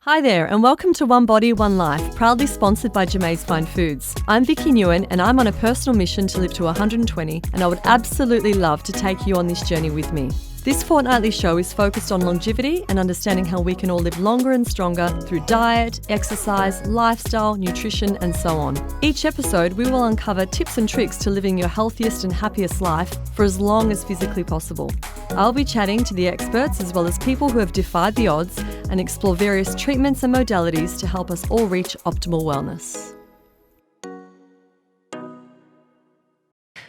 Hi there, and welcome to One Body, One Life, proudly sponsored by Jamae's Fine Foods. I'm Vicki Nguyen, and I'm on a personal mission to live to 120, and I would absolutely love to take you on this journey with me. This fortnightly show is focused on longevity and understanding how we can all live longer and stronger through diet, exercise, lifestyle, nutrition, and so on. Each episode, we will uncover tips and tricks to living your healthiest and happiest life for as long as physically possible. I'll be chatting to the experts as well as people who have defied the odds and explore various treatments and modalities to help us all reach optimal wellness.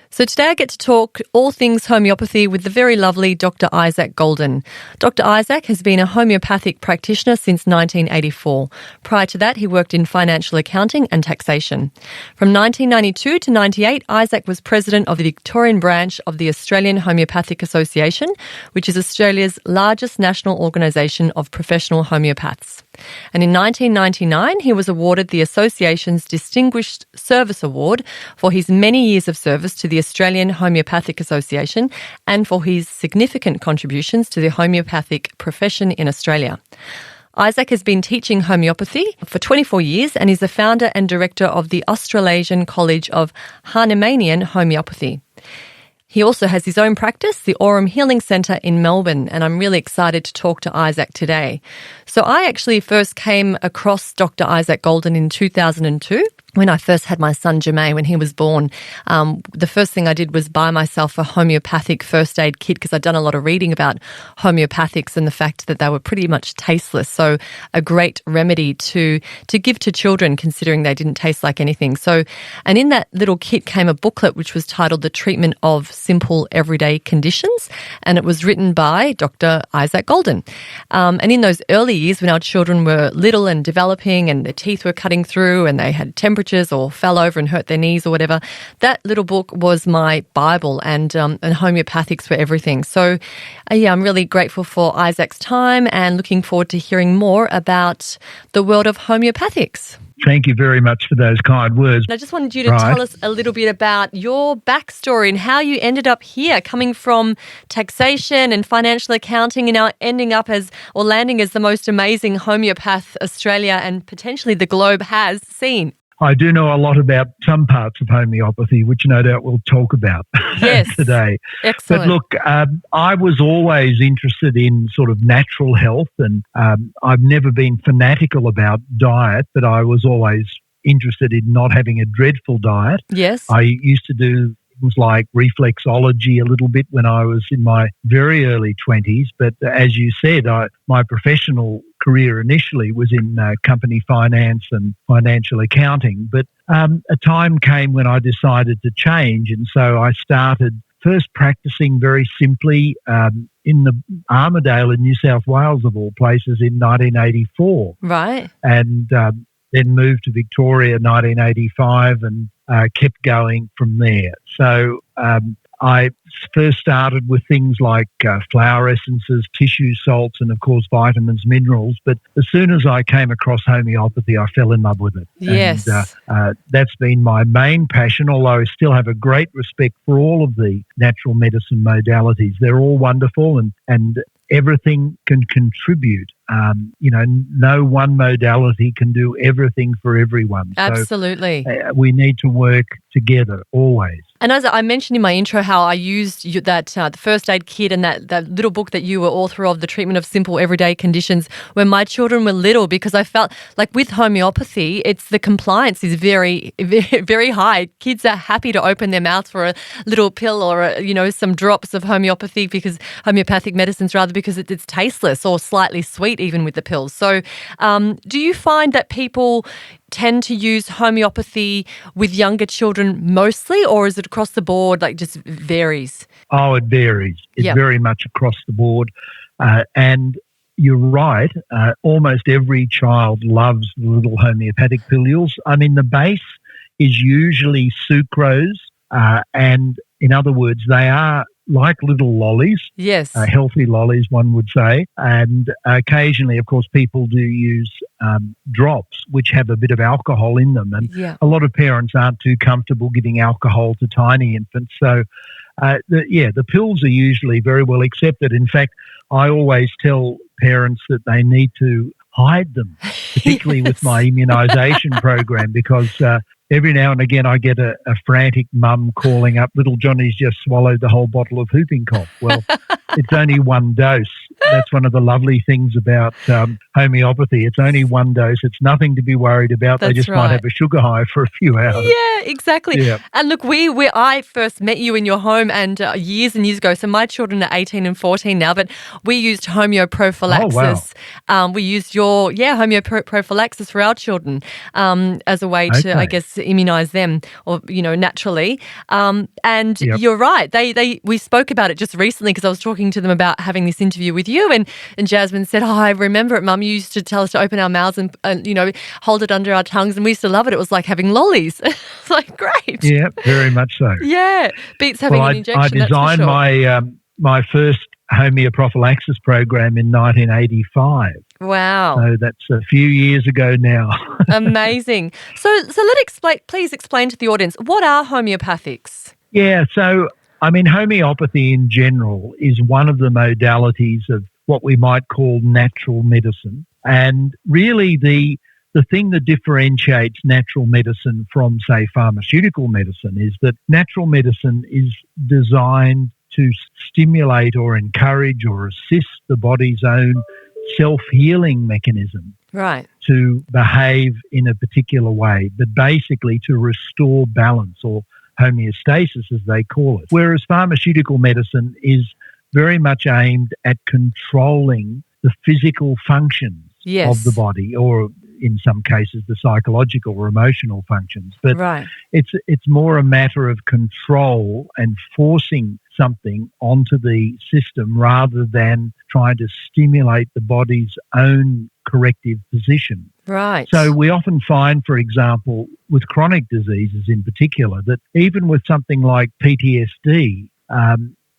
So today I get to talk all things homeopathy with the very lovely Dr. Isaac Golden. Dr. Isaac has been a homeopathic practitioner since 1984. Prior to that, he worked in financial accounting and taxation. From 1992 to 98, Isaac was president of the Victorian branch of the Australian Homeopathic Association, which is Australia's largest national organisation of professional homeopaths. And in 1999, he was awarded the association's Distinguished Service Award for his many years of service to the Australian Homeopathic Association and for his significant contributions to the homeopathic profession in Australia. Isaac has been teaching homeopathy for 24 years and is the founder and director of the Australasian College of Hahnemannian Homeopathy. He also has his own practice, the Aurum Healing Centre in Melbourne, and I'm really excited to talk to Isaac today. So I actually first came across Dr. Isaac Golden in 2002. When I first had my son Jamae, when he was born, the first thing I did was buy myself a homeopathic first aid kit because I'd done a lot of reading about homeopathics and the fact that they were pretty much tasteless. So a great remedy to give to children considering they didn't taste like anything. So, and in that little kit came a booklet which was titled The Treatment of Simple Everyday Conditions, and it was written by Dr. Isaac Golden. And in those early years when our children were little and developing and their teeth were cutting through and they had temperatures or fell over and hurt their knees or whatever, that little book was my Bible, and homeopathics were everything. So, I'm really grateful for Isaac's time and looking forward to hearing more about the world of homeopathics. Thank you very much for those kind words. I just wanted you to tell us a little bit about your backstory and how you ended up here, coming from taxation and financial accounting and now ending up landing as the most amazing homeopath Australia and potentially the globe has seen. I do know a lot about some parts of homeopathy, which no doubt we'll talk about today. Excellent. But look, I was always interested in sort of natural health, and I've never been fanatical about diet, but I was always interested in not having a dreadful diet. Yes. I used to do things like reflexology a little bit when I was in my very early 20s. But as you said, my professional career initially was in company finance and financial accounting. But a time came when I decided to change. And so I started first practicing very simply in the Armidale in New South Wales, of all places, in 1984. Right. And then moved to Victoria in 1985 and kept going from there. So I first started with things like flower essences, tissue salts, and of course vitamins, minerals. But as soon as I came across homeopathy, I fell in love with it. Yes. And that's been my main passion, although I still have a great respect for all of the natural medicine modalities. They're all wonderful and everything can contribute. No one modality can do everything for everyone. Absolutely. So, we need to work together always. And as I mentioned in my intro, how I used that the first aid kit and that little book that you were author of, The Treatment of Simple Everyday Conditions, when my children were little, because I felt like with homeopathy, the compliance is very, very, very high. Kids are happy to open their mouths for a little pill or some drops of homeopathy, because homeopathic medicines because it's tasteless or slightly sweet even with the pills. So do you find that people tend to use homeopathy with younger children mostly, or is it across the board, just varies? Oh, it varies. It's very much across the board. And you're right, almost every child loves the little homeopathic pilules. I mean, the base is usually sucrose, and in other words, they are like little lollies. Yes. Healthy lollies, one would say. And occasionally, of course, people do use drops, which have a bit of alcohol in them. And a lot of parents aren't too comfortable giving alcohol to tiny infants. So, the pills are usually very well accepted. In fact, I always tell parents that they need to hide them, particularly with my immunisation program, because every now and again I get a frantic mum calling up, little Johnny's just swallowed the whole bottle of whooping cough. Well, it's only one dose. That's one of the lovely things about homeopathy. It's only one dose. It's nothing to be worried about. They just might have a sugar high for a few hours. Yeah, exactly. Yeah. And look, I first met you in your home and years ago. So my children are 18 and 14 now, but we used homeoprophylaxis. Oh, wow. We used your homeoprophylaxis for our children as a way to, I guess, immunise them, or naturally. And you're right. We spoke about it just recently because I was talking to them about having this interview with you, and Jasmine said, "Oh, I remember it, Mum. You used to tell us to open our mouths and hold it under our tongues, and we used to love it. It was like having lollies." It's like, great. Yeah, very much so. Yeah, beats having an injection. I designed my first homeoprophylaxis program in 1985. Wow. So that's a few years ago now. Amazing. So please explain to the audience, what are homeopathics? Yeah, so homeopathy in general is one of the modalities of what we might call natural medicine. And really the thing that differentiates natural medicine from, say, pharmaceutical medicine is that natural medicine is designed to stimulate or encourage or assist the body's own self-healing mechanism to behave in a particular way, but basically to restore balance, or homeostasis as they call it. Whereas pharmaceutical medicine is very much aimed at controlling the physical functions of the body, or in some cases the psychological or emotional functions. But it's more a matter of control and forcing something onto the system rather than trying to stimulate the body's own corrective position. Right. So we often find, for example, with chronic diseases in particular, that even with something like PTSD,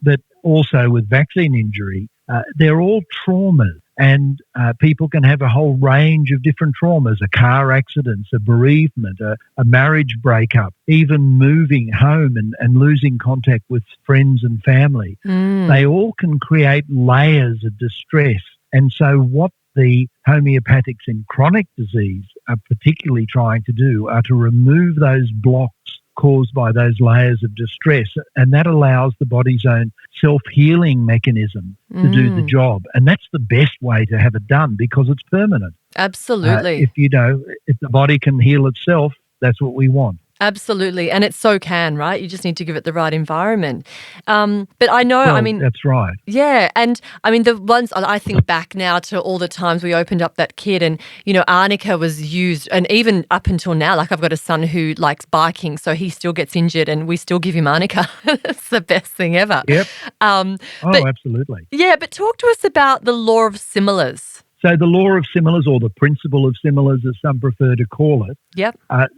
but also with vaccine injury, they're all traumas. And people can have a whole range of different traumas: a car accident, a bereavement, a marriage breakup, even moving home and losing contact with friends and family. They all can create layers of distress. And so what the homeopathics in chronic disease are particularly trying to do are to remove those blocks caused by those layers of distress, and that allows the body's own self-healing mechanism to do the job. And that's the best way to have it done, because it's permanent. Absolutely. If the body can heal itself, that's what we want. Absolutely. And it so can, right? You just need to give it the right environment. But I know, that's right. Yeah. And the ones I think back now to all the times we opened up that kit and, arnica was used, and even up until now, like I've got a son who likes biking, so he still gets injured and we still give him arnica. It's the best thing ever. Yep. Absolutely. Yeah. But talk to us about the law of similars. So the law of similars, or the principle of similars as some prefer to call it,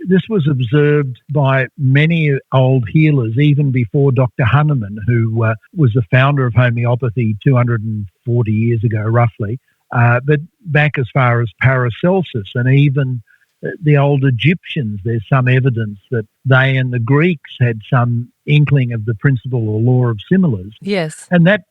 this was observed by many old healers, even before Dr. Hahnemann, who was the founder of homeopathy 240 years ago, roughly, but back as far as Paracelsus, and even the old Egyptians. There's some evidence that they and the Greeks had some inkling of the principle or law of similars. Yes. And that,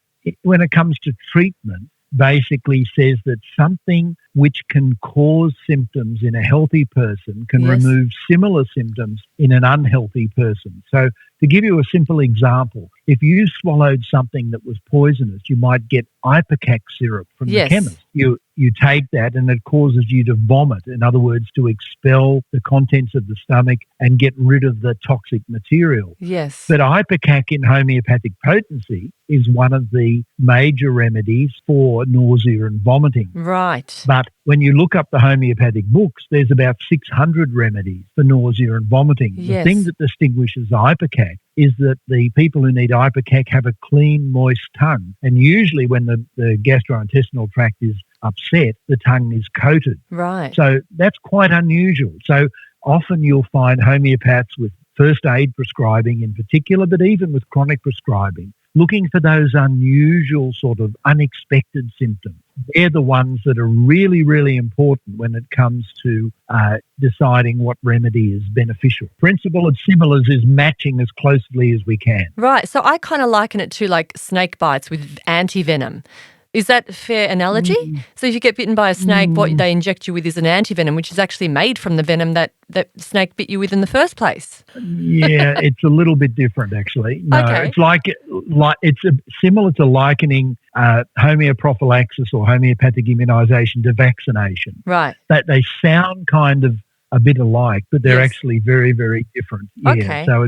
when it comes to treatment, basically says that something which can cause symptoms in a healthy person can remove similar symptoms in an unhealthy person. So to give you a simple example, if you swallowed something that was poisonous, you might get ipecac syrup from the chemist. You take that and it causes you to vomit, in other words, to expel the contents of the stomach and get rid of the toxic material. Yes. But ipecac in homeopathic potency is one of the major remedies for nausea and vomiting. Right. But when you look up the homeopathic books, there's about 600 remedies for nausea and vomiting. Yes. The thing that distinguishes ipecac is that the people who need ipecac have a clean, moist tongue. And usually when the gastrointestinal tract is upset, the tongue is coated. Right. So that's quite unusual. So often you'll find homeopaths with first aid prescribing in particular, but even with chronic prescribing, looking for those unusual sort of unexpected symptoms. They're the ones that are really, really important when it comes to deciding what remedy is beneficial. Principle of similars is matching as closely as we can. Right. So I kind of liken it to like snake bites with anti-venom. Is that a fair analogy? So if you get bitten by a snake, what they inject you with is an antivenom, which is actually made from the venom that snake bit you with in the first place. Yeah, it's a little bit different, actually. No, Okay. it's similar to likening homeoprophylaxis or homeopathic immunisation to vaccination. Right. That they sound kind of a bit alike, but they're Yes. actually very, very different. Yeah, Okay. so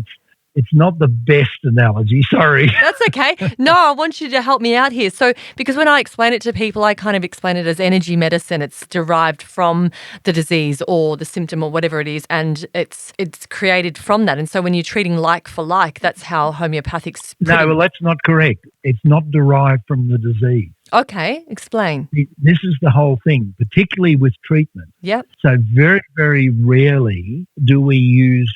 it's not the best analogy. Sorry. That's okay. No, I want you to help me out here. So, because when I explain it to people, I kind of explain it as energy medicine. It's derived from the disease or the symptom or whatever it is, and it's created from that. And so, when you're treating like for like, that's how homeopathics. No, well, that's not correct. It's not derived from the disease. Okay, explain. This is the whole thing, particularly with treatment. Yep. So very, very rarely do we use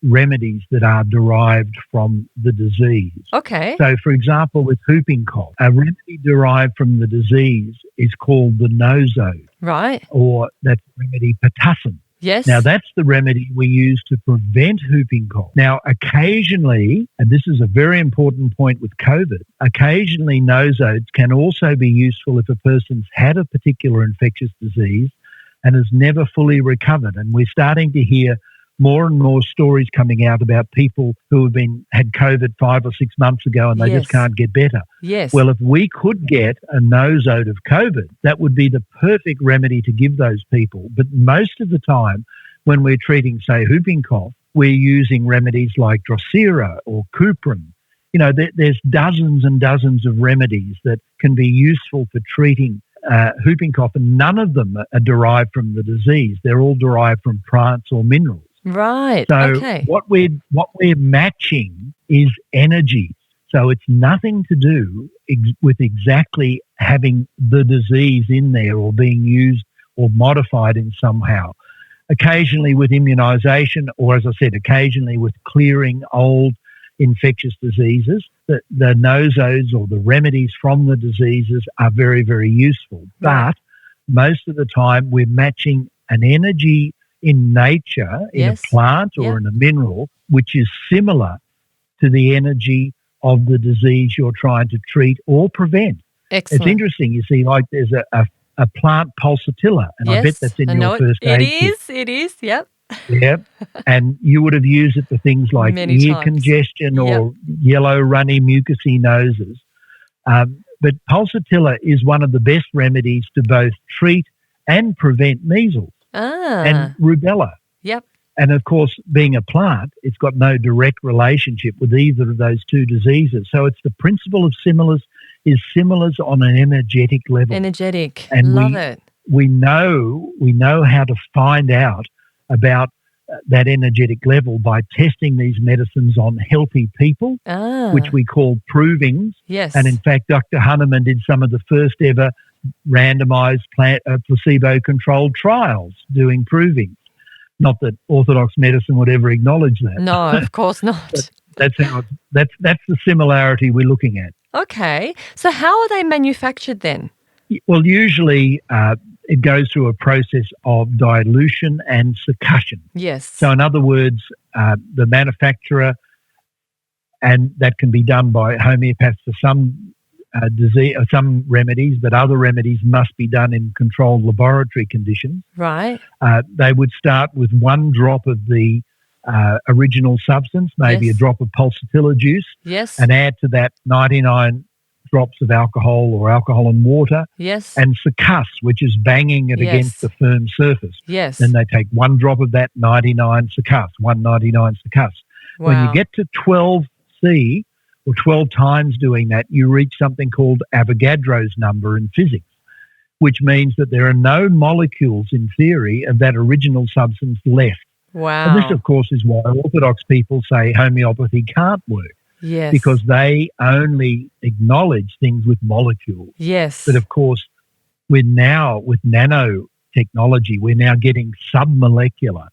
remedies that are derived from the disease. Okay. So, for example, with whooping cough, a remedy derived from the disease is called the nosode, Right. or that remedy pertussin. Yes. Now, that's the remedy we use to prevent whooping cough. Now, occasionally, and this is a very important point with COVID, occasionally nosodes can also be useful if a person's had a particular infectious disease and has never fully recovered. And we're starting to hear more and more stories coming out about people who have had COVID 5 or 6 months ago and they Yes. just can't get better. Yes. Well, if we could get a nosode of COVID, that would be the perfect remedy to give those people. But most of the time, when we're treating, say, whooping cough, we're using remedies like Drosera or Cuprin. You know, there's dozens and dozens of remedies that can be useful for treating whooping cough, and none of them are derived from the disease. They're all derived from plants or minerals. Right. So Okay. what we're matching is energy. So it's nothing to do with exactly having the disease in there or being used or modified in somehow. Occasionally with immunisation, or as I said, occasionally with clearing old infectious diseases, the nosodes or the remedies from the diseases are very, very useful. Right. But most of the time we're matching an energy in nature, in Yes. a plant or Yep. in a mineral, which is similar to the energy of the disease you're trying to treat or prevent. Excellent. It's interesting, you see, like there's a plant pulsatilla, and I bet that's in I know your first it. aid kit. It is. Yep. Yeah, and you would have used it for things like Many ear times. congestion or yellow, runny, mucousy noses. But pulsatilla is one of the best remedies to both treat and prevent measles and rubella. Yep. And of course, being a plant, it's got no direct relationship with either of those two diseases. So it's the principle of similars on an energetic level. Energetic. And Love it. We know how to find out about that energetic level by testing these medicines on healthy people, which we call provings. Yes. And in fact, Dr. Hahnemann did some of the first ever randomized placebo-controlled trials doing provings. Not that orthodox medicine would ever acknowledge that. No, of course not. That's the similarity we're looking at. Okay. So how are they manufactured then? Well, usually it goes through a process of dilution and succussion. Yes. So in other words, the manufacturer, and that can be done by homeopaths for some disease, some remedies, but other remedies must be done in controlled laboratory conditions. Right. They would start with 1 drop of the original substance, maybe Yes. a drop of pulsatilla juice, Yes. and add to that 99 drops of alcohol or alcohol and water, Yes. and succuss, which is banging it Yes. against a firm surface. Yes. Then they take 1 drop of that, 99 succuss, 199 succuss. Wow. When you get to 12C, or 12 times doing that, you reach something called Avogadro's number in physics, which means that there are no molecules, in theory, of that original substance left. Wow. And this, of course, is why orthodox people say homeopathy can't work, Yes. because they only acknowledge things with molecules. Yes. But, of course, with nanotechnology, we're now getting submolecular.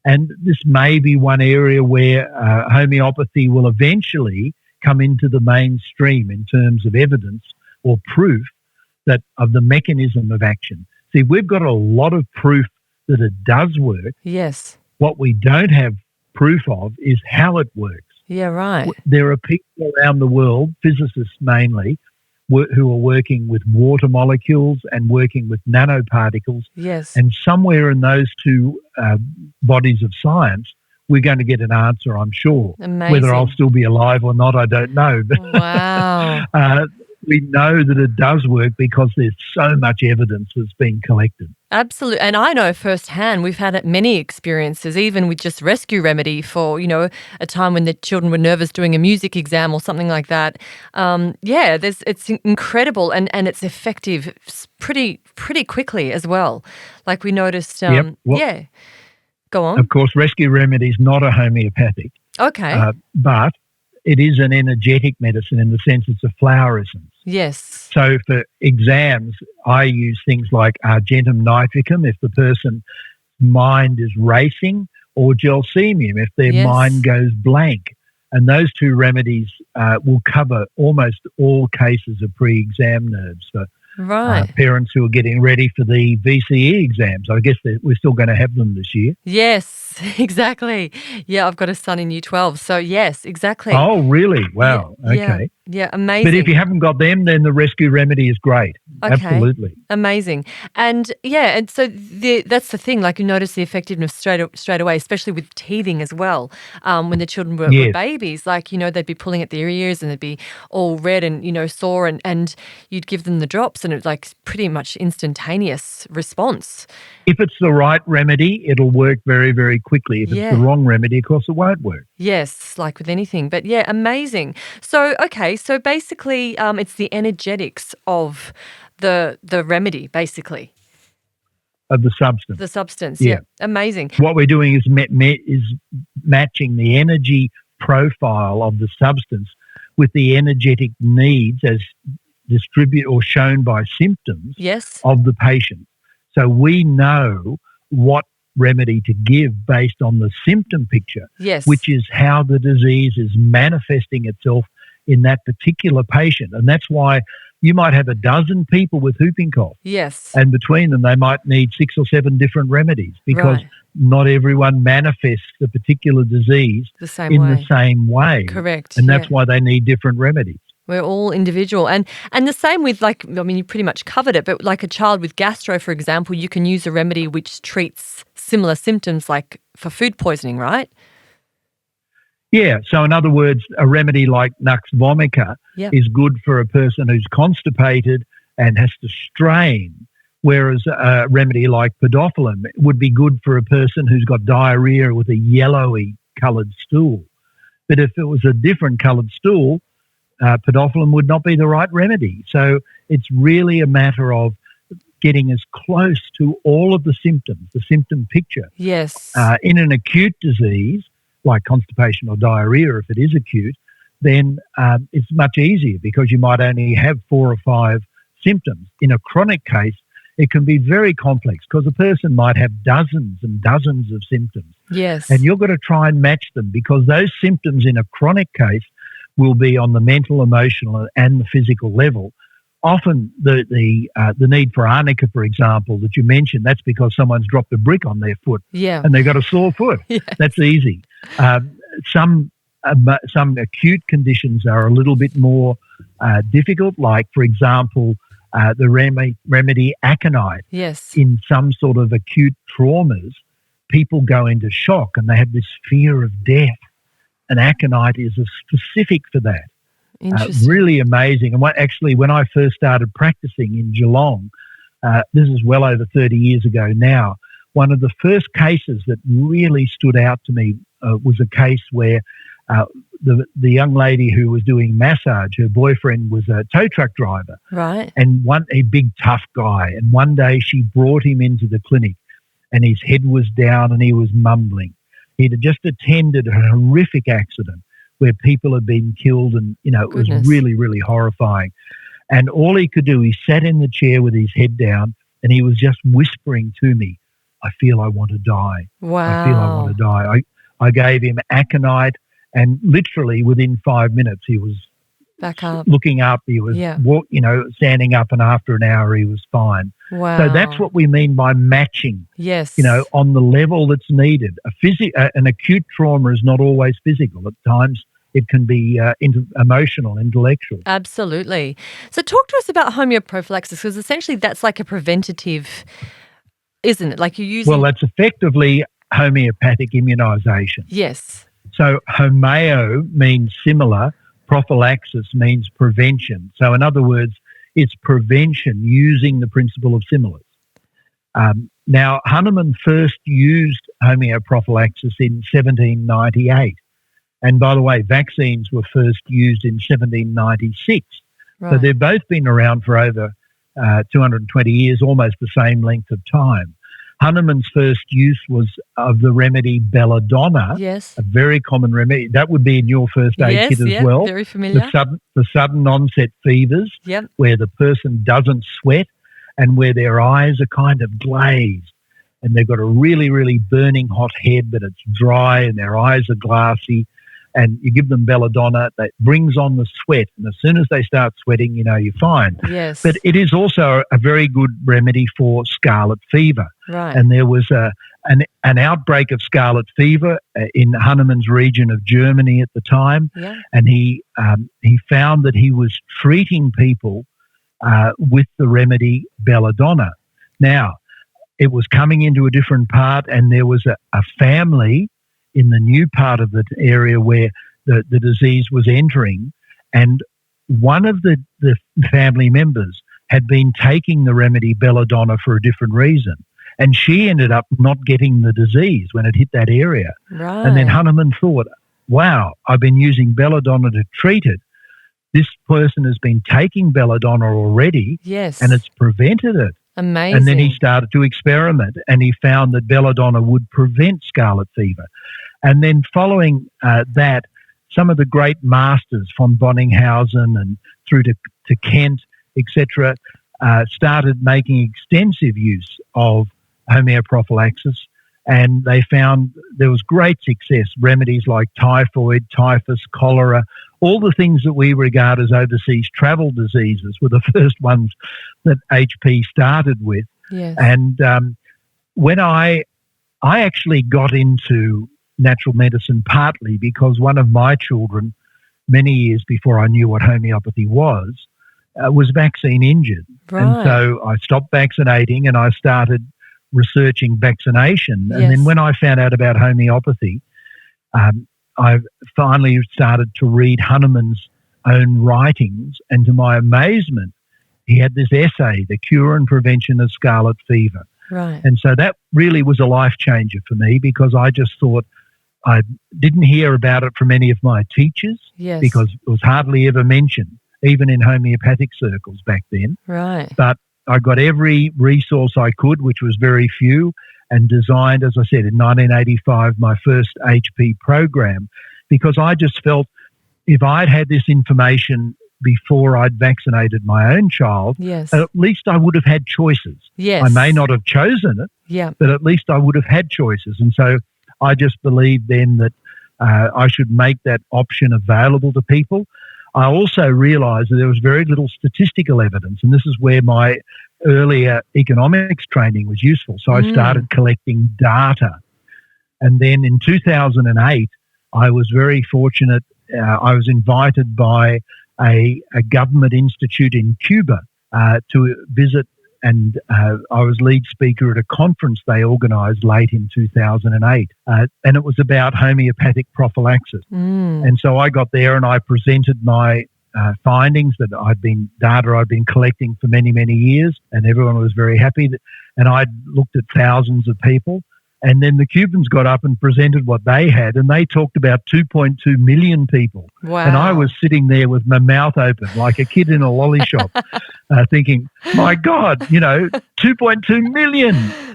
And this may be one area where homeopathy will eventually come into the mainstream in terms of evidence or proof of the mechanism of action. See, we've got a lot of proof that it does work. Yes. What we don't have proof of is how it works. Yeah, right. There are people around the world, physicists mainly, who are working with water molecules and working with nanoparticles. Yes. And somewhere in those two bodies of science, we're going to get an answer, I'm sure. Amazing. Whether I'll still be alive or not, I don't know. But wow. we know that it does work because there's so much evidence that's been collected. Absolutely. And I know firsthand, we've had many experiences, even with just rescue remedy for, a time when the children were nervous doing a music exam or something like that. It's incredible and it's effective pretty quickly as well. Like we noticed, Go on. Of course, rescue remedy is not a homeopathic. Okay. But it is an energetic medicine in the sense it's a flower essence. Yes. So for exams, I use things like argentum nitricum if the person's mind is racing, or gelsemium if their mind goes blank. And those two remedies will cover almost all cases of pre-exam nerves for parents who are getting ready for the VCE exams. I guess we're still going to have them this year. Yes, exactly. Yeah, I've got a son in Year 12. So, yes, exactly. Oh, really? Wow. Okay. Yeah, amazing. But if you haven't got them, then the rescue remedy is great. Okay. Absolutely. Amazing. And so that's the thing, like you notice the effectiveness straight away, especially with teething as well. When the children were babies, like, they'd be pulling at their ears and they'd be all red and, sore and you'd give them the drops and it's like pretty much instantaneous response. If it's the right remedy, it'll work very, very quickly. If it's the wrong remedy, of course, it won't work. Yes, like with anything. But yeah, amazing. So, okay, so basically it's the energetics of the remedy, basically. Of the substance. The substance, yeah. Amazing. What we're doing is matching the energy profile of the substance with the energetic needs as distributed or shown by symptoms of the patient. So we know what remedy to give based on the symptom picture, which is how the disease is manifesting itself in that particular patient. And that's why you might have a dozen people with whooping cough. Yes. And between them, they might need 6 or 7 different remedies because not everyone manifests the particular disease the same way. Correct. And that's why they need different remedies. We're all individual. And the same with you pretty much covered it, but like a child with gastro, for example, you can use a remedy which treats similar symptoms like for food poisoning, right? Yeah. So in other words, a remedy like Nux vomica is good for a person who's constipated and has to strain, whereas a remedy like podophyllum would be good for a person who's got diarrhea with a yellowy coloured stool. But if it was a different coloured stool, podophyllum would not be the right remedy. So it's really a matter of getting as close to all of the symptoms, the symptom picture. Yes. In an acute disease, like constipation or diarrhea, if it is acute, then it's much easier because you might only have 4 or 5 symptoms. In a chronic case, it can be very complex because a person might have dozens and dozens of symptoms. Yes. And you've got to try and match them because those symptoms in a chronic case will be on the mental, emotional, and the physical level. Often the need for arnica, for example, that you mentioned, that's because someone's dropped a brick on their foot and they've got a sore foot. Yes. That's easy. Some acute conditions are a little bit more difficult, like, for example, the remedy aconite. Yes. In some sort of acute traumas, people go into shock and they have this fear of death. And aconite is a specific for that. Really amazing. And when I first started practicing in Geelong, this is well over 30 years ago now, one of the first cases that really stood out to me was a case where the young lady who was doing massage, her boyfriend was a tow truck driver. Right. And a big tough guy. And one day she brought him into the clinic and his head was down and he was mumbling. He'd just attended a horrific accident where people had been killed and, it was really, really horrifying. And all he could do, he sat in the chair with his head down and he was just whispering to me, I feel I want to die. Wow. I feel I want to die. I gave him aconite and literally within 5 minutes he was back up, looking up. He was, standing up, and after an hour he was fine. Wow. So that's what we mean by matching. Yes. On the level that's needed. An acute trauma is not always physical. At times It can be emotional, intellectual. Absolutely. So talk to us about homeoprophylaxis, because essentially that's like a preventative, isn't it? Like you're using... Well, that's effectively homeopathic immunisation. Yes. So homeo means similar, prophylaxis means prevention. So in other words, it's prevention using the principle of similars. Now, Hahnemann first used homeoprophylaxis in 1798. And by the way, vaccines were first used in 1796. Right. So they've both been around for over 220 years, almost the same length of time. Hahnemann's first use was of the remedy belladonna, yes, a very common remedy. That would be in your first aid kit as well. Very familiar. The sudden onset fevers, where the person doesn't sweat and where their eyes are kind of glazed and they've got a really, really burning hot head, but it's dry and their eyes are glassy. And you give them belladonna, that brings on the sweat. And as soon as they start sweating, you know you're fine. Yes. But it is also a very good remedy for scarlet fever. Right. And there was an outbreak of scarlet fever in Hahnemann's region of Germany at the time. Yeah. And he found that he was treating people with the remedy belladonna. Now, it was coming into a different part, and there was a family in the new part of the area where the disease was entering, and one of the family members had been taking the remedy belladonna for a different reason, and she ended up not getting the disease when it hit that area. Right. And then Hahnemann thought, wow, I've been using belladonna to treat it. This person has been taking belladonna already, yes, and it's prevented it. Amazing. And then he started to experiment, and he found that belladonna would prevent scarlet fever. And then following that, some of the great masters from Bonninghausen and through to Kent, etc., started making extensive use of homeoprophylaxis, and they found there was great success. Remedies like typhoid, typhus, cholera, all the things that we regard as overseas travel diseases were the first ones that HP started with. Yes. And when I actually got into natural medicine partly because one of my children, many years before I knew what homeopathy was vaccine injured. Right. And so I stopped vaccinating and I started researching vaccination. Yes. And then when I found out about homeopathy, I finally started to read Hahnemann's own writings, and to my amazement, he had this essay, The Cure and Prevention of Scarlet Fever. Right. And so that really was a life changer for me, because I just thought, I didn't hear about it from any of my teachers, yes, because it was hardly ever mentioned, even in homeopathic circles back then. Right. But I got every resource I could, which was very few, and designed, as I said, in 1985, my first HP program, because I just felt if I'd had this information before I'd vaccinated my own child, yes, at least I would have had choices. Yes. I may not have chosen it, but at least I would have had choices. And so I just believed then that I should make that option available to people. I also realised that there was very little statistical evidence, and this is where my earlier economics training was useful. So I started collecting data. And then in 2008, I was very fortunate. I was invited by a government institute in Cuba to visit, and I was lead speaker at a conference they organised late in 2008, and it was about homeopathic prophylaxis. And so I got there and I presented my findings that I'd been collecting for many, many years, and everyone was very happy. And I'd looked at thousands of people, and then the Cubans got up and presented what they had, and they talked about 2.2 million people. Wow. And I was sitting there with my mouth open like a kid in a lolly shop, thinking, my God, 2.2 million.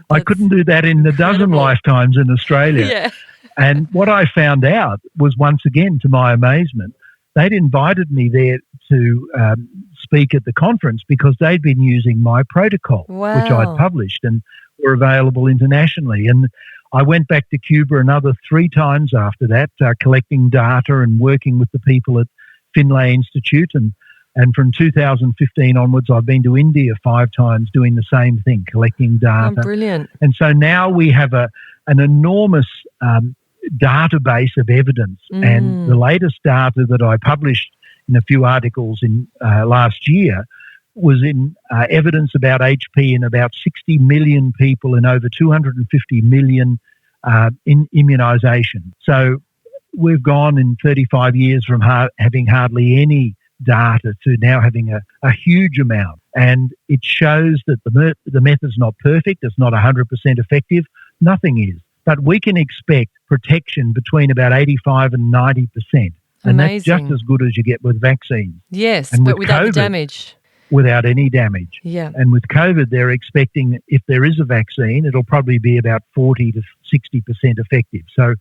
I couldn't do that in a dozen lifetimes in Australia. Yeah. And what I found out was, once again, to my amazement, they'd invited me there to speak at the conference because they'd been using my protocol, which I'd published and were available internationally. And I went back to Cuba another 3 times after that, collecting data and working with the people at Finlay Institute. And from 2015 onwards, I've been to India 5 times doing the same thing, collecting data. Oh, brilliant. And so now we have an enormous database of evidence. And the latest data that I published in a few articles in last year was in evidence about HP in about 60 million people in over 250 million in immunisation. So we've gone in 35 years from having hardly any data to now having a huge amount. And it shows that the method's not perfect, it's not 100% effective, nothing is. But we can expect protection between about 85 and 90%. And that's just as good as you get with vaccines. Yes, and but with without COVID, the damage. Without any damage. Yeah. And with COVID, they're expecting if there is a vaccine, it'll probably be about 40 to 60% effective. So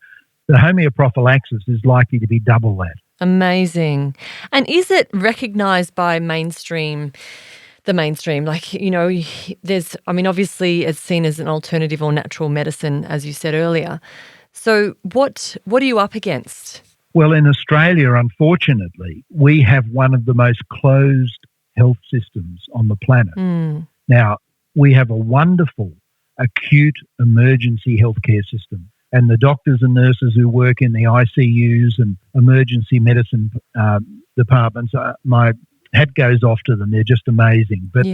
the homeoprophylaxis is likely to be double that. Amazing. And is it recognised by the mainstream? Like, you know, obviously it's seen as an alternative or natural medicine, as you said earlier. So what are you up against? Well, in Australia, unfortunately, we have one of the most closed health systems on the planet. Now, we have a wonderful acute emergency healthcare system, and the doctors and nurses who work in the ICUs and emergency medicine departments, my hat goes off to them. They're just amazing. But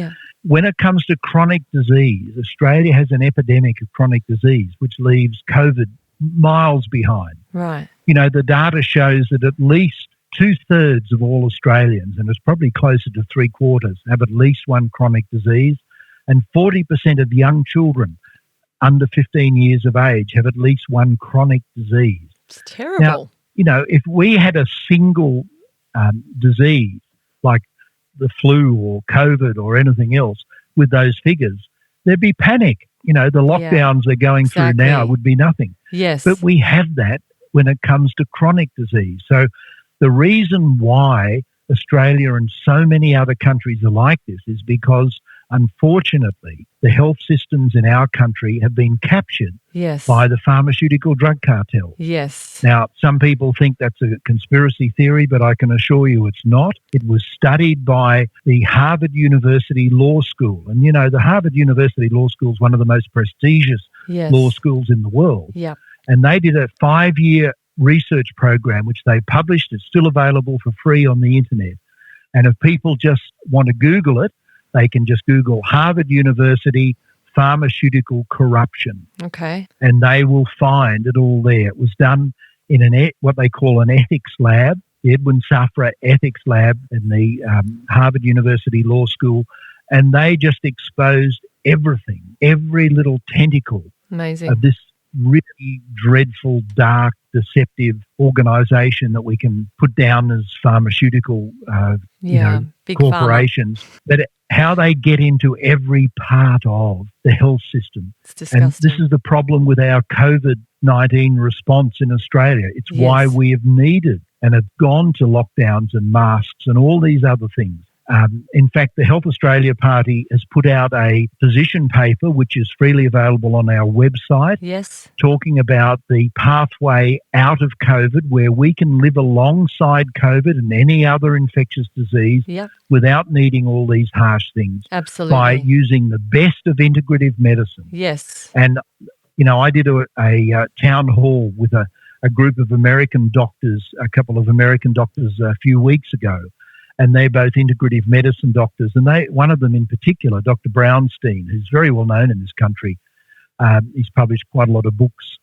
when it comes to chronic disease, Australia has an epidemic of chronic disease, which leaves COVID miles behind. Right. You know, the data shows that at least 2/3 of all Australians, and it's probably closer to 3/4, have at least one chronic disease, and 40% of young children under 15 years of age have at least one chronic disease. It's terrible. Now, you know, if we had a single disease like the flu or COVID or anything else with those figures, there'd be panic. You know, the lockdowns they're going through now would be nothing. Yes. But we have that when it comes to chronic disease. So the reason why Australia and so many other countries are like this is because, unfortunately, the health systems in our country have been captured by the pharmaceutical drug cartel. Yes. Now, some people think that's a conspiracy theory, but I can assure you it's not. It was studied by the Harvard University Law School. And, you know, the Harvard University Law School is one of the most prestigious law schools in the world. Yep. And they did a 5-year research program, which they published. It's still available for free on the internet. And if people just want to Google it, they can just Google Harvard University pharmaceutical corruption. Okay. And they will find it all there. It was done in what they call an ethics lab, the Edwin Safra Ethics Lab in the Harvard University Law School. And they just exposed everything, every little tentacle of this really dreadful, dark, deceptive organisation that we can put down as pharmaceutical big corporations, but how they get into every part of the health system. It's disgusting. And this is the problem with our COVID-19 response in Australia. It's why we have needed and have gone to lockdowns and masks and all these other things. In fact, the Health Australia Party has put out a position paper, which is freely available on our website, talking about the pathway out of COVID, where we can live alongside COVID and any other infectious disease without needing all these harsh things. Absolutely. By using the best of integrative medicine. Yes. And, you know, I did a town hall with a group of American doctors, a couple of American doctors a few weeks ago. And they're both integrative medicine doctors. And one of them in particular, Dr. Brownstein, who's very well known in this country, he's published quite a lot of books.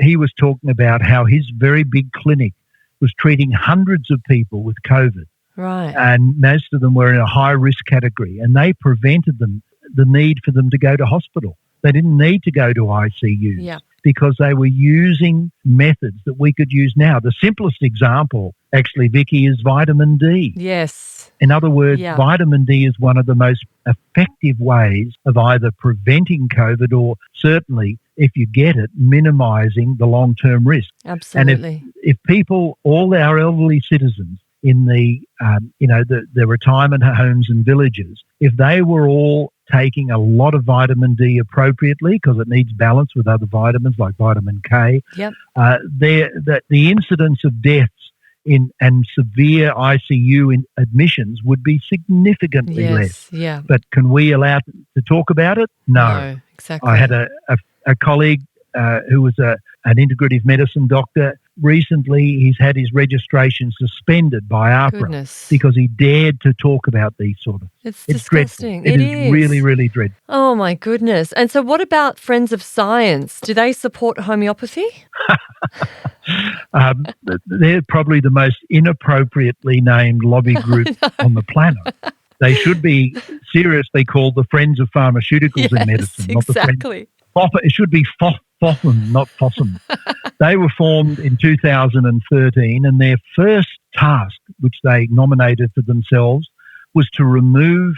He was talking about how his very big clinic was treating hundreds of people with COVID. Right. And most of them were in a high-risk category. And they prevented the need for them to go to hospital. They didn't need to go to ICUs because they were using methods that we could use now. The simplest example, actually, Vicki, is vitamin D. Yes. In other words, vitamin D is one of the most effective ways of either preventing COVID or certainly, if you get it, minimising the long-term risk. Absolutely. And if people, all our elderly citizens in the retirement homes and villages, if they were all taking a lot of vitamin D appropriately, because it needs balance with other vitamins like vitamin K, the incidence of deaths and severe ICU admissions would be significantly less. Yeah. But can we allow to talk about it? No. Exactly. I had a colleague who was a an integrative medicine doctor. Recently, he's had his registration suspended by AHPRA because he dared to talk about these sort of... It's disgusting. Dreadful. It is really, really dreadful. Oh, my goodness. And so what about Friends of Science? Do they support homeopathy? They're probably the most inappropriately named lobby group on the planet. They should be seriously called the Friends of Pharmaceuticals in Medicine. Exactly. It should be FOFM, not FOSSM. They were formed in 2013, and their first task, which they nominated for themselves, was to remove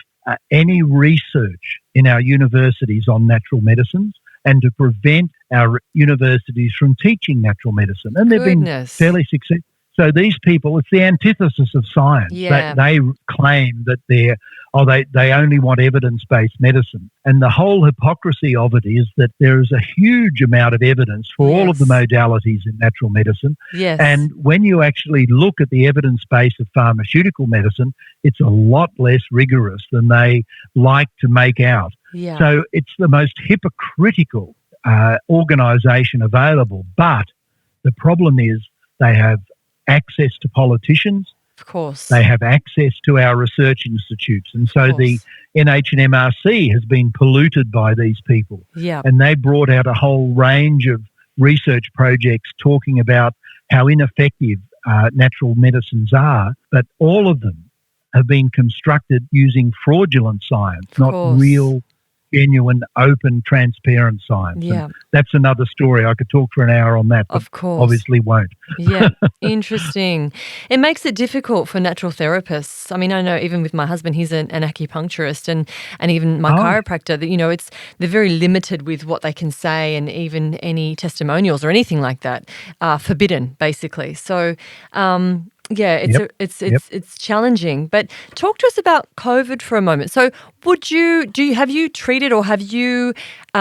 any research in our universities on natural medicines and to prevent our universities from teaching natural medicine. And they've been fairly successful. So these people, it's the antithesis of science. Yeah. They claim that they only want evidence-based medicine. And the whole hypocrisy of it is that there is a huge amount of evidence for all of the modalities in natural medicine. Yes. And when you actually look at the evidence base of pharmaceutical medicine, it's a lot less rigorous than they like to make out. Yeah. So it's the most hypocritical organisation available. But the problem is they have access to politicians. Of course. They have access to our research institutes. And so the NHMRC has been polluted by these people. Yeah. And they brought out a whole range of research projects talking about how ineffective natural medicines are, but all of them have been constructed using fraudulent science, not real, genuine, open, transparent science. Yeah. And that's another story. I could talk for an hour on that, but of course. Obviously won't. Yeah, interesting. It makes it difficult for natural therapists. I mean, I know even with my husband, he's an acupuncturist and even my chiropractor, that, they're very limited with what they can say, and even any testimonials or anything like that are forbidden, basically. So, it's challenging. But talk to us about COVID for a moment. So have you treated or have you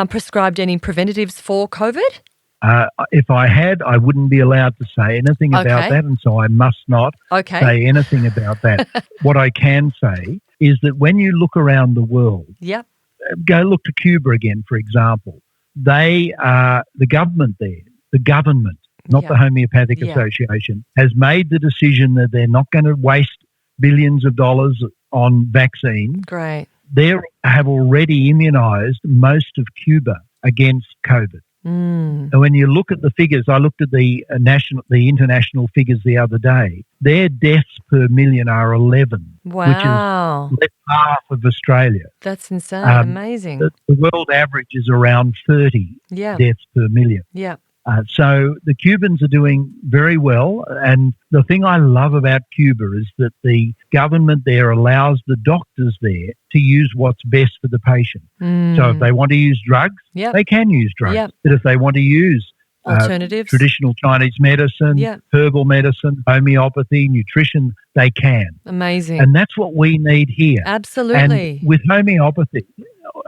prescribed any preventatives for COVID? If I had, I wouldn't be allowed to say anything about that, and so I must not say anything about that. What I can say is that when you look around the world, go look to Cuba again, for example. They are the government there, not the Homeopathic Association, has made the decision that they're not going to waste billions of dollars on vaccines. Great. They have already immunised most of Cuba against COVID. And when you look at the figures, I looked at the international figures the other day. Their deaths per million are 11, which is less half of Australia. That's insane. Amazing. The world average is around 30 deaths per million. Yeah. So the Cubans are doing very well, and the thing I love about Cuba is that the government there allows the doctors there to use what's best for the patient. So if they want to use drugs, they can use drugs. But if they want to use alternatives, traditional Chinese medicine, herbal medicine, homeopathy, nutrition, they can. Amazing. And that's what we need here. Absolutely. And with homeopathy,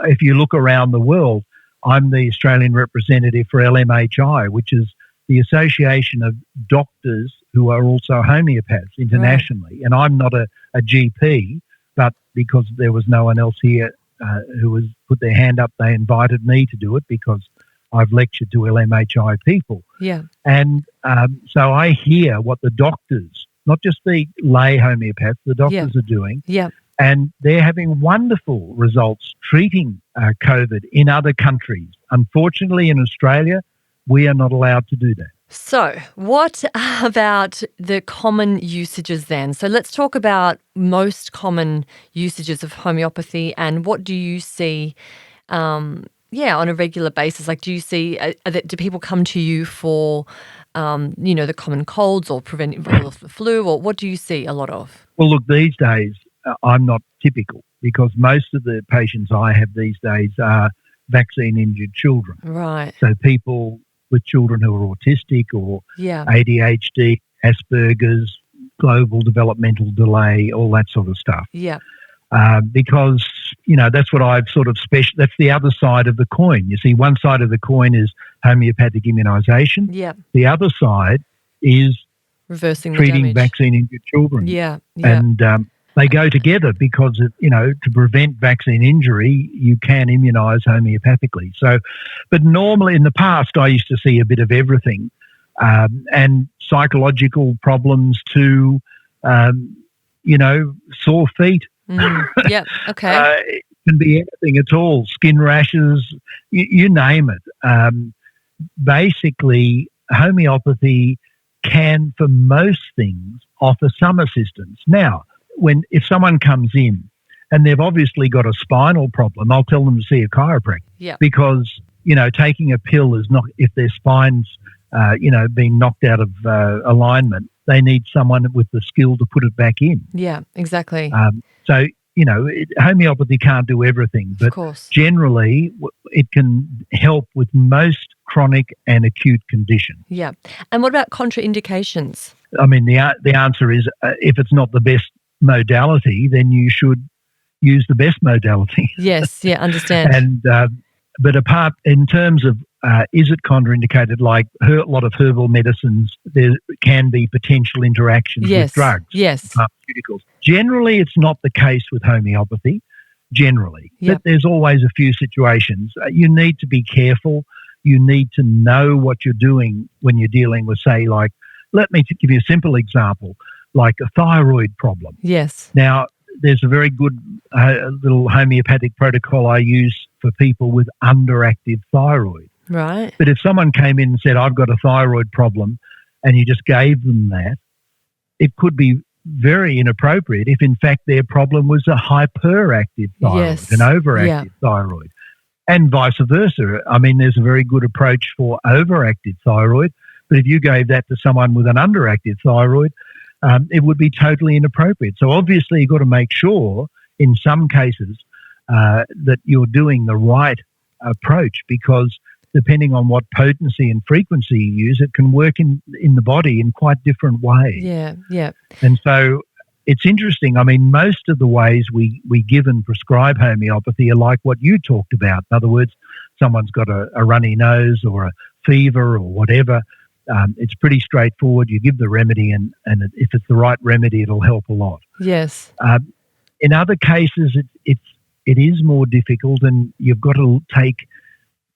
if you look around the world, I'm the Australian representative for LMHI, which is the Association of Doctors who are also homeopaths internationally. Right. And I'm not a GP, but because there was no one else here who has put their hand up, they invited me to do it because I've lectured to LMHI people. Yeah. And so I hear what the doctors, not just the lay homeopaths, the doctors are doing. Yeah. And they're having wonderful results treating COVID in other countries. Unfortunately, in Australia, we are not allowed to do that. So what about the common usages then? So let's talk about most common usages of homeopathy, and what do you see on a regular basis? Like, do you see, do people come to you for, the common colds or preventing the flu, or what do you see a lot of? Well, look, these days, I'm not typical because most of the patients I have these days are vaccine-injured children. Right. So people with children who are autistic or ADHD, Asperger's, global developmental delay, all that sort of stuff. Yeah. Because, that's what I've sort of that's the other side of the coin. You see, one side of the coin is homeopathic immunisation. Yeah. The other side is reversing treating the damage. vaccine-injured children. Yeah. And They go together because, to prevent vaccine injury, you can immunise homeopathically. So, but normally in the past, I used to see a bit of everything, and psychological problems too, sore feet. Yeah, okay. It can be anything at all, skin rashes, you name it. Basically, homeopathy can, for most things, offer some assistance. Now, if someone comes in and they've obviously got a spinal problem, I'll tell them to see a chiropractor because, taking a pill is not, if their spine's, being knocked out of alignment, they need someone with the skill to put it back in. Yeah, exactly. So, homeopathy can't do everything, but generally it can help with most chronic and acute conditions. Yeah. And what about contraindications? I mean, the answer is if it's not the best modality, then you should use the best modality. Yes, yeah, understand. And but apart in terms of is it contraindicated, like a lot of herbal medicines, there can be potential interactions with drugs, pharmaceuticals. Generally, it's not the case with homeopathy, but there's always a few situations. You need to be careful. You need to know what you're doing when you're dealing with, say, like, let me give you a simple example, like a thyroid problem. Yes. Now, there's a very good little homeopathic protocol I use for people with underactive thyroid. Right. But if someone came in and said, I've got a thyroid problem, and you just gave them that, it could be very inappropriate if, in fact, their problem was a hyperactive thyroid, an overactive thyroid, and vice versa. I mean, there's a very good approach for overactive thyroid, but if you gave that to someone with an underactive thyroid, it would be totally inappropriate. So obviously you've got to make sure in some cases that you're doing the right approach, because depending on what potency and frequency you use, it can work in the body in quite different ways. Yeah, yeah. And so it's interesting. I mean, most of the ways we give and prescribe homeopathy are like what you talked about. In other words, someone's got a runny nose or a fever or whatever. It's pretty straightforward. You give the remedy, and if it's the right remedy, it'll help a lot. Yes. In other cases, it is more difficult, and you've got to take,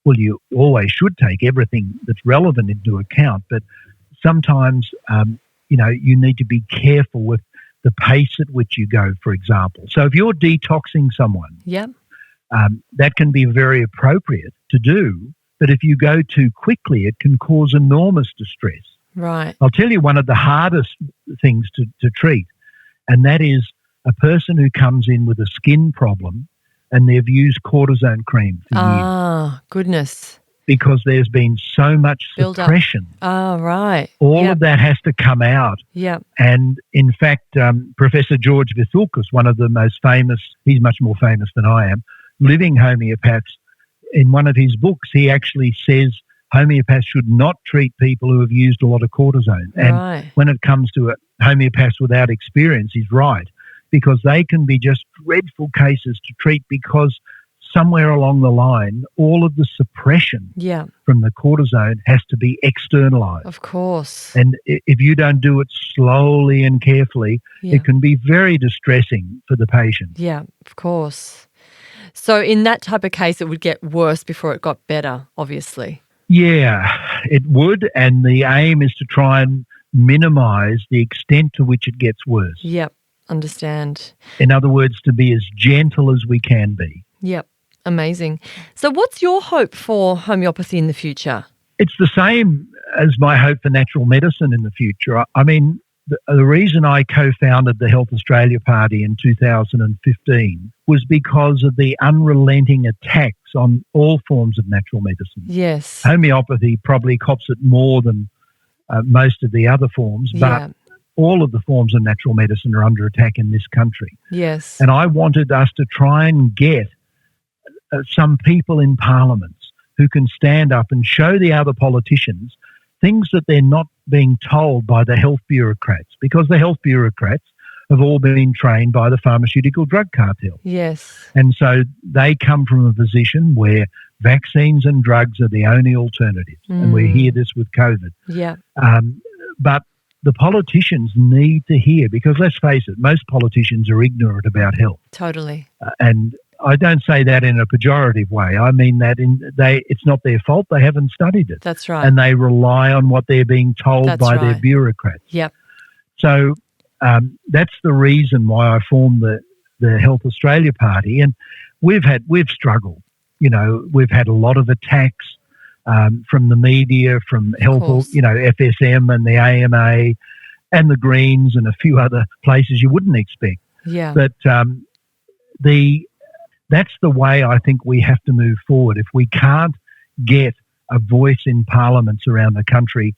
well, you always should take everything that's relevant into account, but sometimes, you need to be careful with the pace at which you go, for example. So if you're detoxing someone, that can be very appropriate to do. But if you go too quickly, it can cause enormous distress. Right. I'll tell you one of the hardest things to treat, and that is a person who comes in with a skin problem and they've used cortisone cream for years. Ah, goodness. Because there's been so much suppression. Oh, right. All of that has to come out. Yeah. And in fact, Professor George Vithulkas, one of the most famous, he's much more famous than I am, living homeopaths, in one of his books, he actually says homeopaths should not treat people who have used a lot of cortisone. And when it comes to homeopaths without experience, he's right, because they can be just dreadful cases to treat, because somewhere along the line, all of the suppression from the cortisone has to be externalized. Of course. And if you don't do it slowly and carefully, it can be very distressing for the patient. Yeah, of course. So in that type of case, it would get worse before it got better, obviously. Yeah, it would. And the aim is to try and minimise the extent to which it gets worse. Yep, understand. In other words, to be as gentle as we can be. Yep, amazing. So what's your hope for homeopathy in the future? It's the same as my hope for natural medicine in the future. I mean, the reason I co-founded the Health Australia Party in 2015 was because of the unrelenting attacks on all forms of natural medicine. Yes. Homeopathy probably cops it more than most of the other forms, but all of the forms of natural medicine are under attack in this country. Yes. And I wanted us to try and get some people in parliaments who can stand up and show the other politicians things that they're not being told by the health bureaucrats, because the health bureaucrats have all been trained by the pharmaceutical drug cartel. Yes. And so they come from a position where vaccines and drugs are the only alternatives. And we hear this with COVID. Yeah. But the politicians need to hear, because let's face it, most politicians are ignorant about health. Totally. And I don't say that in a pejorative way. I mean that it's not their fault. They haven't studied it. That's right. And they rely on what they're being told by their bureaucrats. Yep. So that's the reason why I formed the Health Australia Party. And we've struggled. You know, we've had a lot of attacks from the media, from health, FSM and the AMA and the Greens and a few other places you wouldn't expect. Yeah. But that's the way I think we have to move forward. If we can't get a voice in parliaments around the country,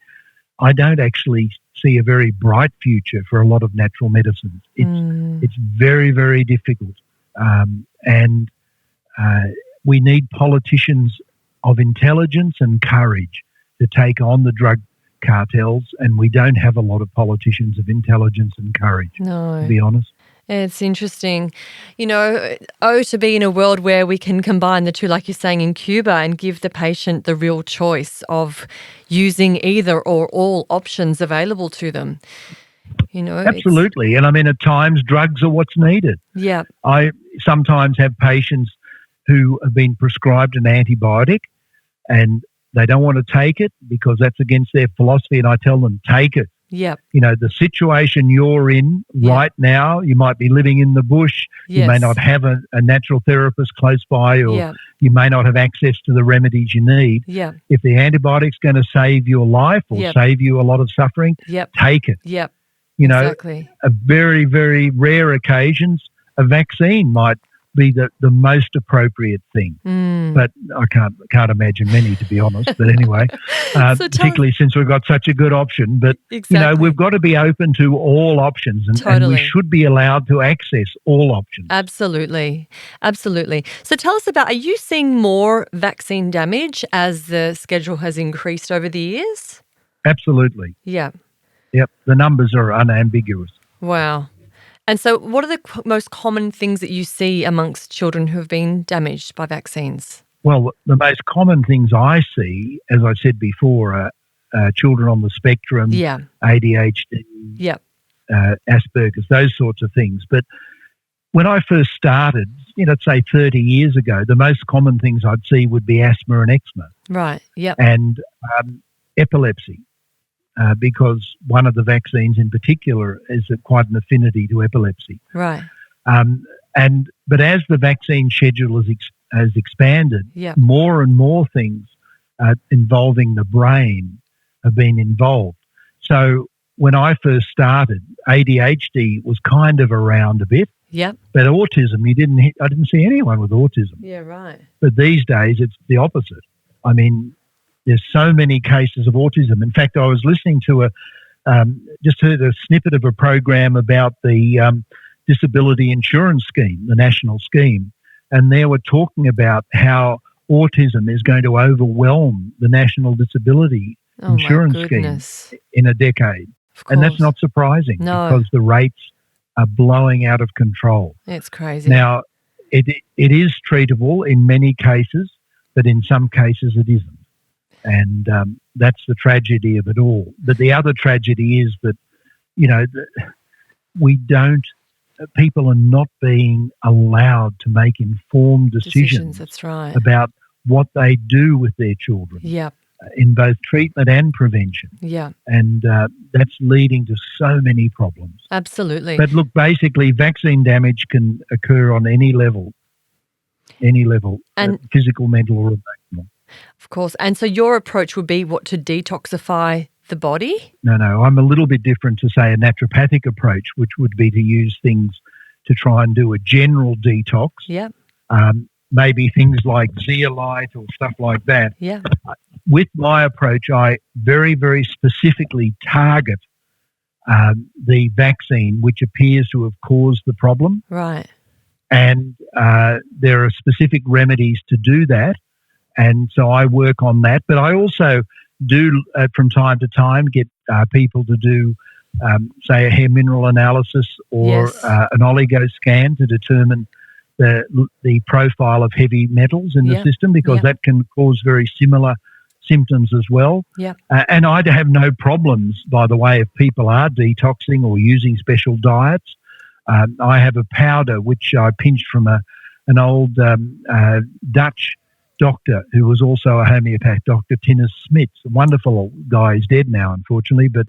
I don't actually see a very bright future for a lot of natural medicines. It's very, very difficult. And we need politicians of intelligence and courage to take on the drug cartels, and we don't have a lot of politicians of intelligence and courage, to be honest. It's interesting. You know, to be in a world where we can combine the two, like you're saying in Cuba, and give the patient the real choice of using either or all options available to them. You know, absolutely. And I mean, at times drugs are what's needed. Yeah. I sometimes have patients who have been prescribed an antibiotic and they don't want to take it because that's against their philosophy, and I tell them, take it. Yep. You know, the situation you're in right now, you might be living in the bush, you may not have a natural therapist close by, or you may not have access to the remedies you need. Yeah. If the antibiotic's going to save your life or save you a lot of suffering, take it. Yep. You know, a very, very rare occasions, a vaccine might be the most appropriate thing. But I can't imagine many, to be honest. But anyway, particularly since we've got such a good option. But, you know, we've got to be open to all options, and we should be allowed to access all options. Absolutely. Absolutely. So tell us about, are you seeing more vaccine damage as the schedule has increased over the years? Absolutely. Yeah. Yep. The numbers are unambiguous. Wow. And so what are the most common things that you see amongst children who have been damaged by vaccines? Well, the most common things I see, as I said before, are children on the spectrum, ADHD, Asperger's, those sorts of things. But when I first started, let's say 30 years ago, the most common things I'd see would be asthma and eczema. Right, yep. And epilepsy. Because one of the vaccines in particular is quite an affinity to epilepsy. Right. But as the vaccine schedule has expanded, more and more things involving the brain have been involved. So when I first started, ADHD was kind of around a bit. Yep. But autism, I didn't see anyone with autism. Yeah, right. But these days it's the opposite. I mean, there's so many cases of autism. In fact, I was listening to just heard a snippet of a program about the disability insurance scheme, the national scheme, and they were talking about how autism is going to overwhelm the national disability insurance scheme in a decade. And that's not surprising because the rates are blowing out of control. It's crazy. Now, it is treatable in many cases, but in some cases it isn't. And that's the tragedy of it all. But the other tragedy is that, people are not being allowed to make informed decisions that's right. about what they do with their children in both treatment and prevention. Yeah. And that's leading to so many problems. Absolutely. But look, basically vaccine damage can occur on any level, and physical, mental or emotional. Of course. And so your approach would be to detoxify the body? No. I'm a little bit different to, say, a naturopathic approach, which would be to use things to try and do a general detox. Yeah. Maybe things like zeolite or stuff like that. Yeah. With my approach, I very, very specifically target the vaccine which appears to have caused the problem. Right. And there are specific remedies to do that. And so I work on that. But I also do, from time to time, get people to do, say, a hair mineral analysis or an oligo scan to determine the profile of heavy metals in the system, because that can cause very similar symptoms as well. Yeah. And I have no problems, by the way, if people are detoxing or using special diets. I have a powder which I pinched from an old Dutch doctor who was also a homeopath, Dr. Tinus Smits, a wonderful guy. He's dead now, unfortunately, but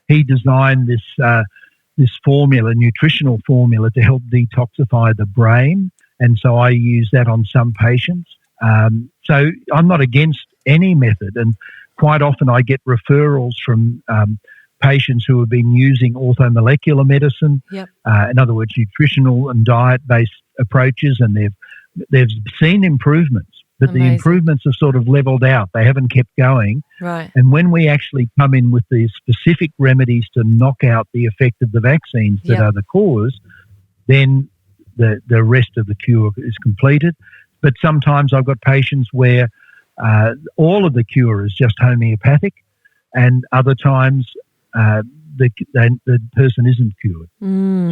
he designed this formula, nutritional formula, to help detoxify the brain, and so I use that on some patients. So I'm not against any method, and quite often I get referrals from patients who have been using orthomolecular medicine, in other words, nutritional and diet-based approaches, and they've seen improvements, but the improvements have sort of leveled out. They haven't kept going. Right. And when we actually come in with these specific remedies to knock out the effect of the vaccines that are the cause, then the rest of the cure is completed. But sometimes I've got patients where all of the cure is just homeopathic, and other times the person isn't cured.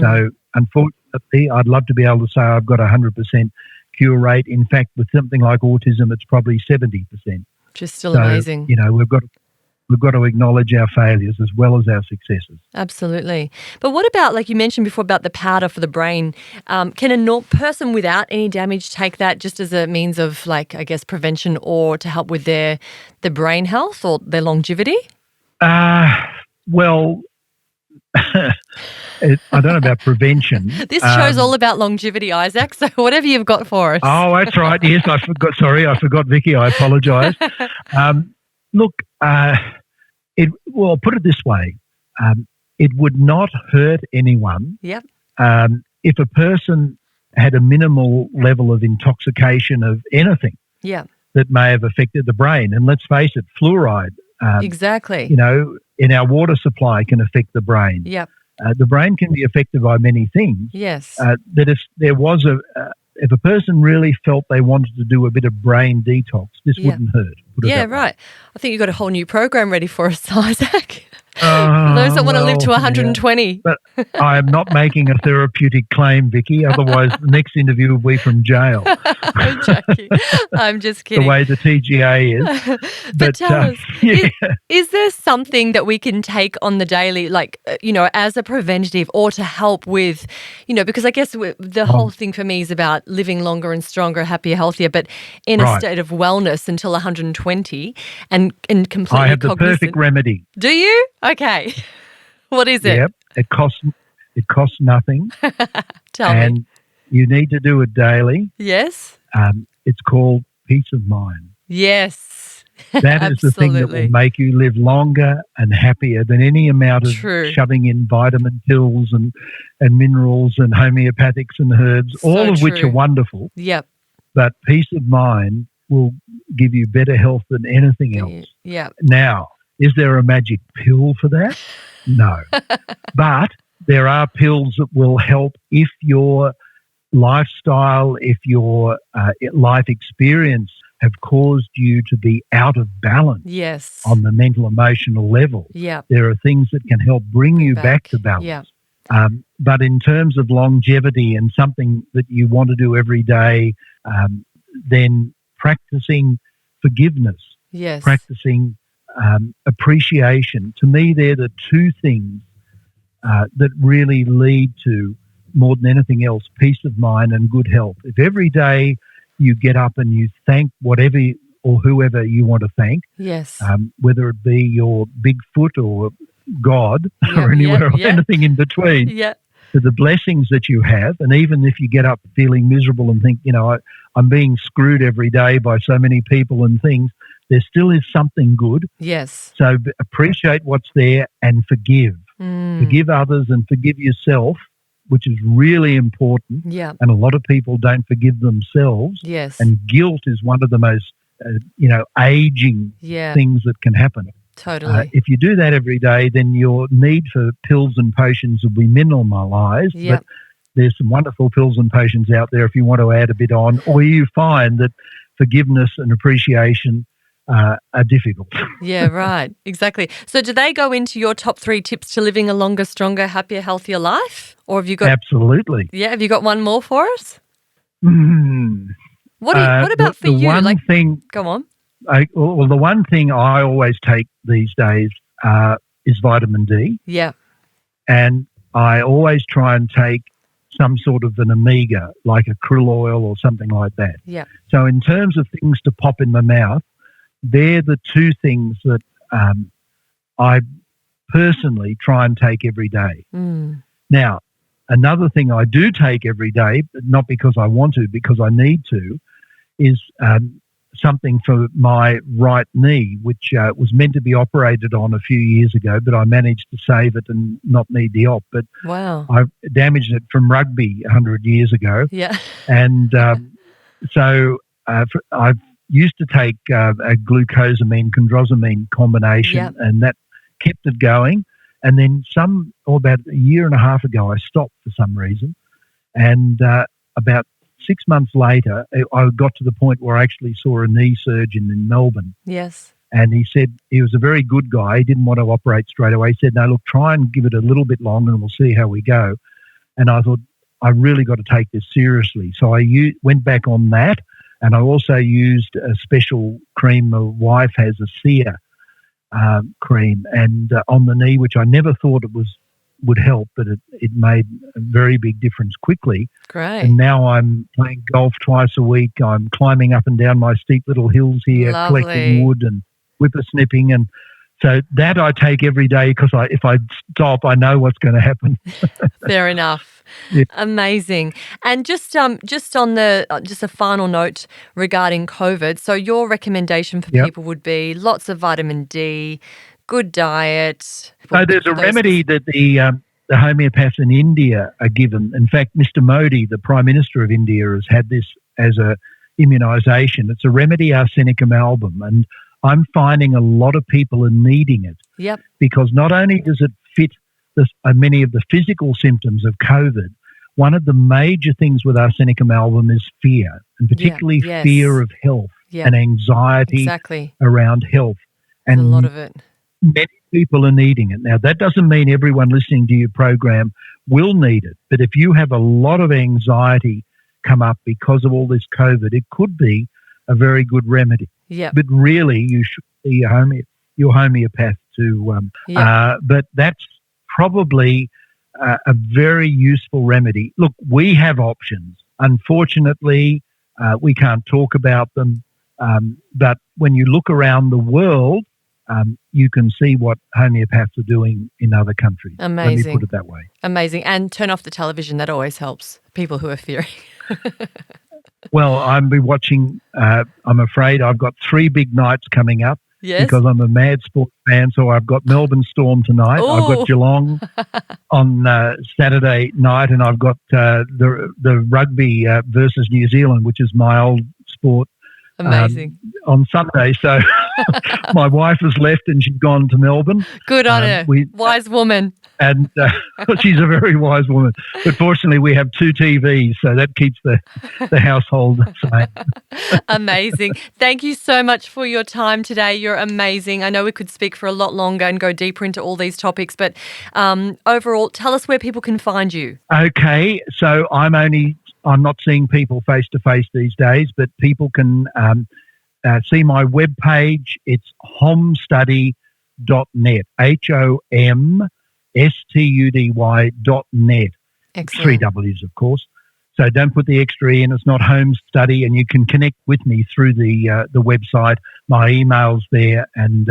So unfortunately, I'd love to be able to say I've got 100% cure rate. In fact, with something like autism, it's probably 70%. Which is still amazing. You know, we've got to acknowledge our failures as well as our successes. Absolutely. But what about, like you mentioned before, about the powder for the brain? Can a person without any damage take that just as a means of, like, I guess, prevention or to help with their brain health or their longevity? Well, I don't know about prevention. This show's all about longevity, Isaac, so whatever you've got for us. Oh, that's right. Yes, I forgot. Sorry, I forgot, Vicki. I apologise. Look, put it this way. It would not hurt anyone if a person had a minimal level of intoxication of anything that may have affected the brain. And let's face it, fluoride, exactly, in our water supply can affect the brain. Yep. The brain can be affected by many things. Yes. That if there was if a person really felt they wanted to do a bit of brain detox, this wouldn't hurt. Right. I think you've got a whole new program ready for us, Isaac. For those that want to live to 120. Yeah. But I am not making a therapeutic claim, Vicki. Otherwise, the next interview will be from jail. I'm joking. I'm just kidding. The way the TGA is. But tell us, is there something that we can take on the daily, like, as a preventative or to help with, because I guess the whole thing for me is about living longer and stronger, happier, healthier, but in a state of wellness until 120 and completely I have the cognizant. perfect remedy. Do you? Okay. What is it? Yep. It costs nothing. Tell me. And you need to do it daily. Yes. It's called peace of mind. Yes. That is the thing that will make you live longer and happier than any amount of shoving in vitamin pills and minerals and homeopathics and herbs, all of which are wonderful. Yep. But peace of mind will give you better health than anything else. Yeah. Now, is there a magic pill for that? No. But there are pills that will help if your lifestyle, if your life experience have caused you to be out of balance on the mental, emotional level. Yeah. There are things that can help bring you back to balance. Yeah. But in terms of longevity and something that you want to do every day, then practicing forgiveness, practicing appreciation. To me, they're the two things that really lead to, more than anything else, peace of mind and good health. If every day you get up and you thank whatever or whoever you want to thank, whether it be your Bigfoot or God or anywhere or anything in between, to the blessings that you have, and even if you get up feeling miserable and think, I'm being screwed every day by so many people and things, there still is something good. Yes. So appreciate what's there and forgive. Forgive others and forgive yourself, which is really important. Yeah. And a lot of people don't forgive themselves. Yes. And guilt is one of the most, aging things that can happen. Totally. If you do that every day, then your need for pills and potions will be minimalised. Yep. But there's some wonderful pills and potions out there if you want to add a bit on, or you find that forgiveness and appreciation are difficult. Yeah, right. Exactly. So do they go into your top 3 tips to living a longer, stronger, happier, healthier life? Or have you got... Absolutely. Yeah, have you got one more for us? Mm. What about for you? One thing... Go on. Well, the one thing I always take these days is vitamin D. Yeah. And I always try and take some sort of an omega, like a krill oil or something like that. Yeah. So in terms of things to pop in the mouth, they're the two things that I personally try and take every day. Mm. Now, another thing I do take every day, but not because I want to, because I need to, is something for my right knee, which was meant to be operated on a few years ago, but I managed to save it and not need the op. But wow, I damaged it from rugby 100 years ago. Yeah. And so I used to take a glucosamine-chondrosamine combination, and that kept it going. And then about a year and a half ago, I stopped for some reason. And about 6 months later, I got to the point where I actually saw a knee surgeon in Melbourne. Yes. And he said, he was a very good guy. He didn't want to operate straight away. He said, no, look, try and give it a little bit longer and we'll see how we go. And I thought, I really got to take this seriously. So I went back on that. And I also used a special cream my wife has, a Sear cream, and on the knee, which I never thought would help, but it made a very big difference quickly. Great. And now I'm playing golf twice a week. I'm climbing up and down my steep little hills here, Lovely. collecting wood and whippersnipping. And so that I take every day because if I stop, I know what's going to happen. Fair enough. Yeah. Amazing. And just on just a final note regarding COVID. So your recommendation for people would be lots of vitamin D, good diet. So there's a remedy that the homeopaths in India are given. In fact, Mr. Modi, the Prime Minister of India, has had this as a immunisation. It's a remedy arsenicum album, and I'm finding a lot of people are needing it. Yep. Because not only does it fit many of the physical symptoms of COVID, one of the major things with arsenicum album is fear, and particularly fear of health and anxiety around health. And a lot of it. Many people are needing it. Now, that doesn't mean everyone listening to your program will need it, but if you have a lot of anxiety come up because of all this COVID, it could be a very good remedy. Yeah. But really, you should see your homeopath to. But that's probably a very useful remedy. Look, we have options. Unfortunately, we can't talk about them. But when you look around the world, you can see what homeopaths are doing in other countries. Amazing. Let me put it that way. Amazing. And turn off the television. That always helps people who are fearing. Well, I'll be watching. I'm afraid I've got 3 big nights coming up. Yes. Because I'm a mad sports fan, so I've got Melbourne Storm tonight. Ooh. I've got Geelong on Saturday night, and I've got the rugby versus New Zealand, which is my old sport. Amazing. On Sunday. So my wife has left and she's gone to Melbourne. Good on her. Wise woman. And she's a very wise woman. But fortunately, we have 2 TVs, so that keeps the household sane. Amazing. Thank you so much for your time today. You're amazing. I know we could speak for a lot longer and go deeper into all these topics, but overall, tell us where people can find you. Okay. So I'm not seeing people face-to-face these days, but people can see my webpage. It's homstudy.net, HOMSTUDY.net. Excellent. 3 W's, of course. So don't put the extra in. It's not home study, and you can connect with me through the website. My email's there, and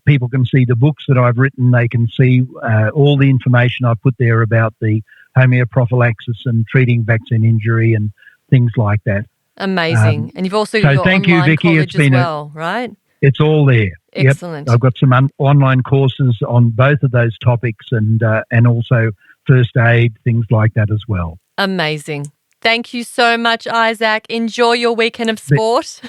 people can see the books that I've written. They can see all the information I put there about the homoeoprophylaxis and treating vaccine injury and things like that. Amazing. And you've also got your online college as well, right? It's all there. Excellent. Yep. I've got some online courses on both of those topics and also first aid, things like that as well. Amazing. Thank you so much, Isaac. Enjoy your weekend of sport.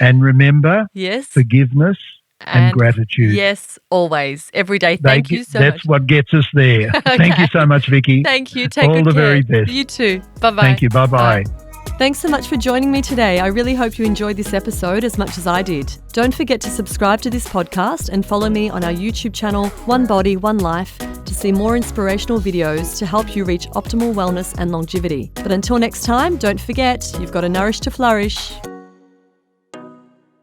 And remember, forgiveness and gratitude. Yes, always. Every day. Thank you so much. That's what gets us there. Okay. Thank you so much, Vicki. Thank you. Take all good the care. Very best. You too. Bye-bye. Thank you. Bye-bye. Thanks so much for joining me today. I really hope you enjoyed this episode as much as I did. Don't forget to subscribe to this podcast and follow me on our YouTube channel, One Body, One Life, to see more inspirational videos to help you reach optimal wellness and longevity. But until next time, don't forget, you've got to nourish to flourish.